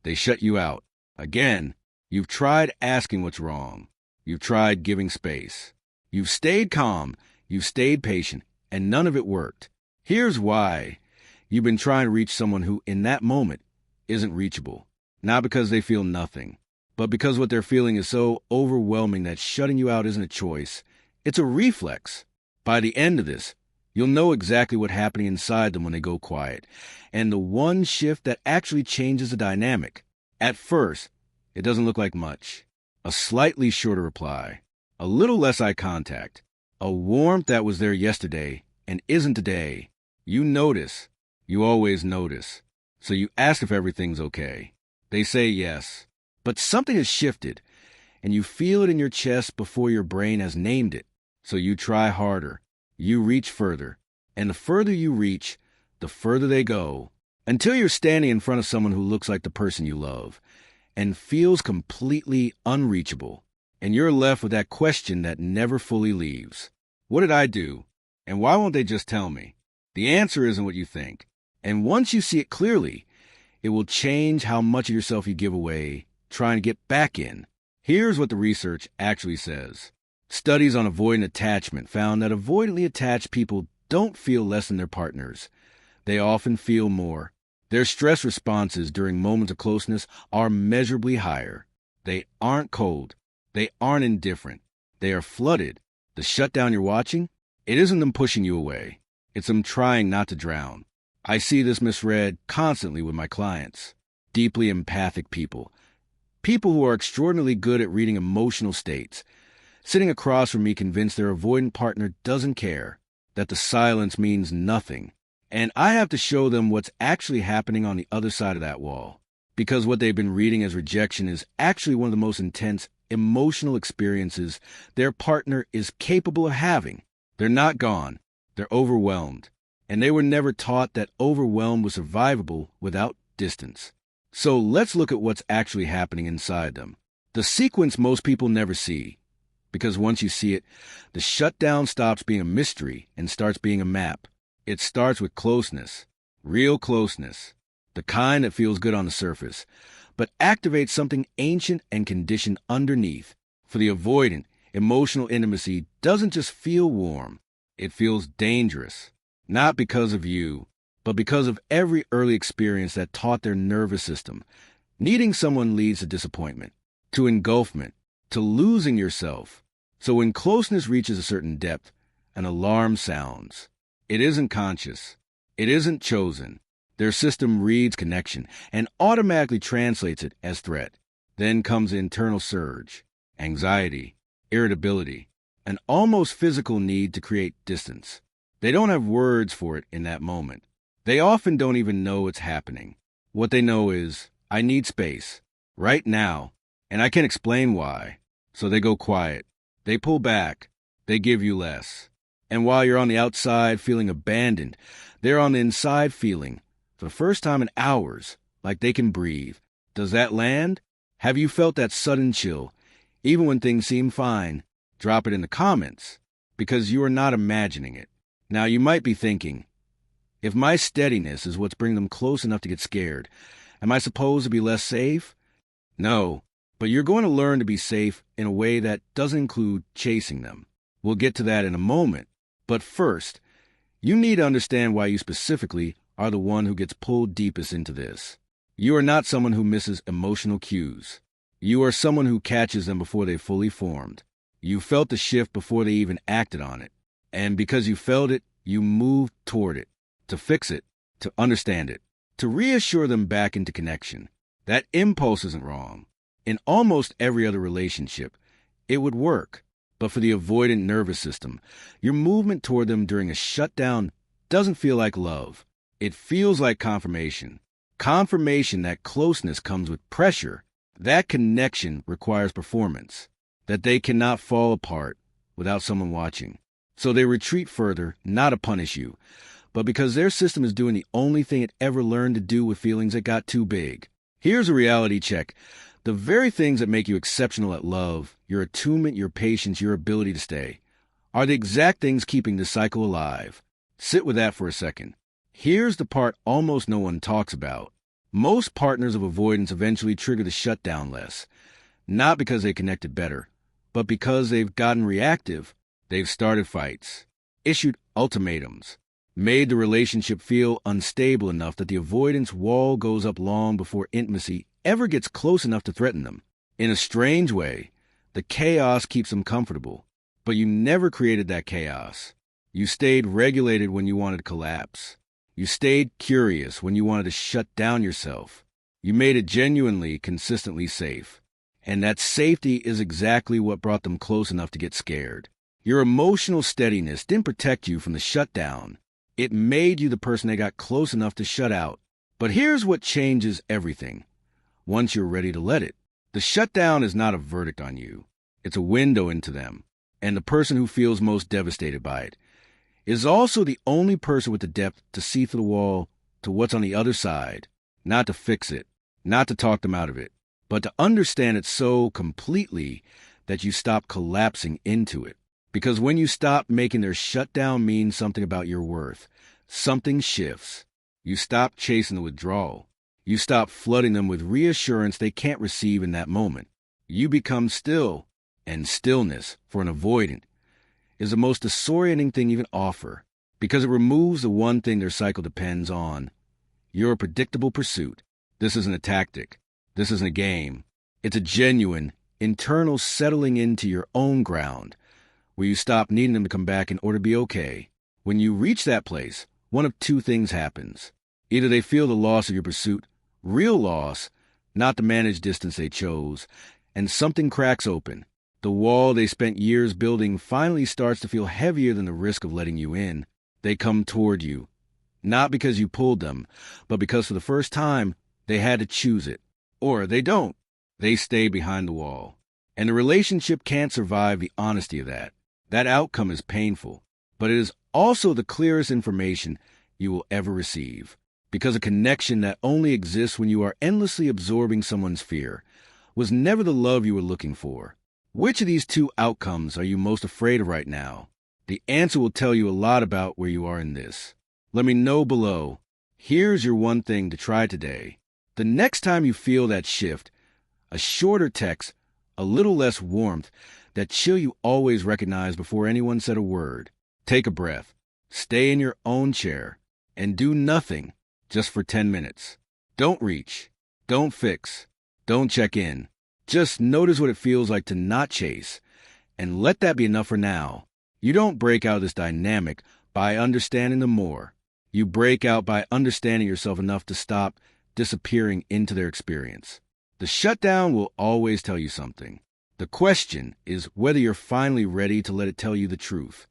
They shut you out. Again, you've tried asking what's wrong. You've tried giving space. You've stayed calm. You've stayed patient, and none of it worked. Here's why. You've been trying to reach someone who, in that moment, isn't reachable. Not because they feel nothing, but because what they're feeling is so overwhelming that shutting you out isn't a choice. It's a reflex. By the end of this, you'll know exactly what's happening inside them when they go quiet, and the one shift that actually changes the dynamic. At first, it doesn't look like much. A slightly shorter reply, a little less eye contact, a warmth that was there yesterday and isn't today. You notice. You always notice. So you ask if everything's okay. They say yes. But something has shifted, and you feel it in your chest before your brain has named it. So you try harder. You reach further. And the further you reach, the further they go, until you're standing in front of someone who looks like the person you love and feels completely unreachable. And you're left with that question that never fully leaves. What did I do? And why won't they just tell me? The answer isn't what you think. And once you see it clearly, it will change how much of yourself you give away trying to get back in. Here's what the research actually says. Studies on avoidant attachment found that avoidantly attached people don't feel less than their partners. They often feel more. Their stress responses during moments of closeness are measurably higher. They aren't cold. They aren't indifferent. They are flooded. The shutdown you're watching, it isn't them pushing you away. It's them trying not to drown. I see this misread constantly with my clients. Deeply empathic people. People who are extraordinarily good at reading emotional states. Sitting across from me convinced their avoidant partner doesn't care, that the silence means nothing. And I have to show them what's actually happening on the other side of that wall. Because what they've been reading as rejection is actually one of the most intense emotional experiences their partner is capable of having. They're not gone. They're overwhelmed. And they were never taught that overwhelm was survivable without distance. So let's look at what's actually happening inside them. The sequence most people never see. Because once you see it, the shutdown stops being a mystery and starts being a map. It starts with closeness, real closeness, the kind that feels good on the surface, but activates something ancient and conditioned underneath. For the avoidant, emotional intimacy doesn't just feel warm, it feels dangerous. Not because of you, but because of every early experience that taught their nervous system. Needing someone leads to disappointment, to engulfment, to losing yourself. So when closeness reaches a certain depth, an alarm sounds. It isn't conscious. It isn't chosen. Their system reads connection and automatically translates it as threat. Then comes the internal surge, anxiety, irritability, an almost physical need to create distance. They don't have words for it in that moment. They often don't even know it's happening. What they know is, I need space, right now, and I can't explain why. So they go quiet. They pull back. They give you less. And while you're on the outside feeling abandoned, they're on the inside feeling, for the first time in hours, like they can breathe. Does that land? Have you felt that sudden chill, even when things seem fine? Drop it in the comments, because you are not imagining it. Now you might be thinking, if my steadiness is what's bringing them close enough to get scared, am I supposed to be less safe? No, but you're going to learn to be safe in a way that doesn't include chasing them. We'll get to that in a moment. But first, you need to understand why you specifically are the one who gets pulled deepest into this. You are not someone who misses emotional cues. You are someone who catches them before they fully formed. You felt the shift before they even acted on it. And because you felt it, you moved toward it, to fix it, to understand it, to reassure them back into connection. That impulse isn't wrong. In almost every other relationship, it would work. But for the avoidant nervous system, your movement toward them during a shutdown doesn't feel like love. It feels like confirmation. Confirmation that closeness comes with pressure. That connection requires performance. That they cannot fall apart without someone watching. So they retreat further, not to punish you, but because their system is doing the only thing it ever learned to do with feelings that got too big. Here's a reality check. The very things that make you exceptional at love, your attunement, your patience, your ability to stay, are the exact things keeping the cycle alive. Sit with that for a second. Here's the part almost no one talks about. Most partners of avoidance eventually trigger the shutdown less, not because they connected better, but because they've gotten reactive. They've started fights, issued ultimatums, made the relationship feel unstable enough that the avoidance wall goes up long before intimacy ever gets close enough to threaten them. In a strange way, the chaos keeps them comfortable, but you never created that chaos. You stayed regulated when you wanted to collapse. You stayed curious when you wanted to shut down yourself. You made it genuinely, consistently safe. And that safety is exactly what brought them close enough to get scared. Your emotional steadiness didn't protect you from the shutdown. It made you the person they got close enough to shut out. But here's what changes everything. Once you're ready to let it. The shutdown is not a verdict on you. It's a window into them. And the person who feels most devastated by it is also the only person with the depth to see through the wall to what's on the other side. Not to fix it, not to talk them out of it, but to understand it so completely that you stop collapsing into it. Because when you stop making their shutdown mean something about your worth, something shifts. You stop chasing the withdrawal. You stop flooding them with reassurance they can't receive in that moment. You become still, and stillness, for an avoidant, is the most disorienting thing you can offer, because it removes the one thing their cycle depends on. You're a predictable pursuit. This isn't a tactic. This isn't a game. It's a genuine, internal settling into your own ground, where you stop needing them to come back in order to be okay. When you reach that place, one of two things happens. Either they feel the loss of your pursuit, real loss, not the managed distance they chose, and something cracks open. The wall they spent years building finally starts to feel heavier than the risk of letting you in. They come toward you, not because you pulled them, but because for the first time, they had to choose it. Or they don't. They stay behind the wall. And the relationship can't survive the honesty of that. That outcome is painful, but it is also the clearest information you will ever receive. Because a connection that only exists when you are endlessly absorbing someone's fear was never the love you were looking for. Which of these two outcomes are you most afraid of right now? The answer will tell you a lot about where you are in this. Let me know below. Here's your one thing to try today. The next time you feel that shift, a shorter text, a little less warmth, that chill you always recognize before anyone said a word. Take a breath, stay in your own chair, and do nothing just for 10 minutes. Don't reach, don't fix, don't check in. Just notice what it feels like to not chase, and let that be enough for now. You don't break out of this dynamic by understanding them more. You break out by understanding yourself enough to stop disappearing into their experience. The shutdown will always tell you something. The question is whether you're finally ready to let it tell you the truth.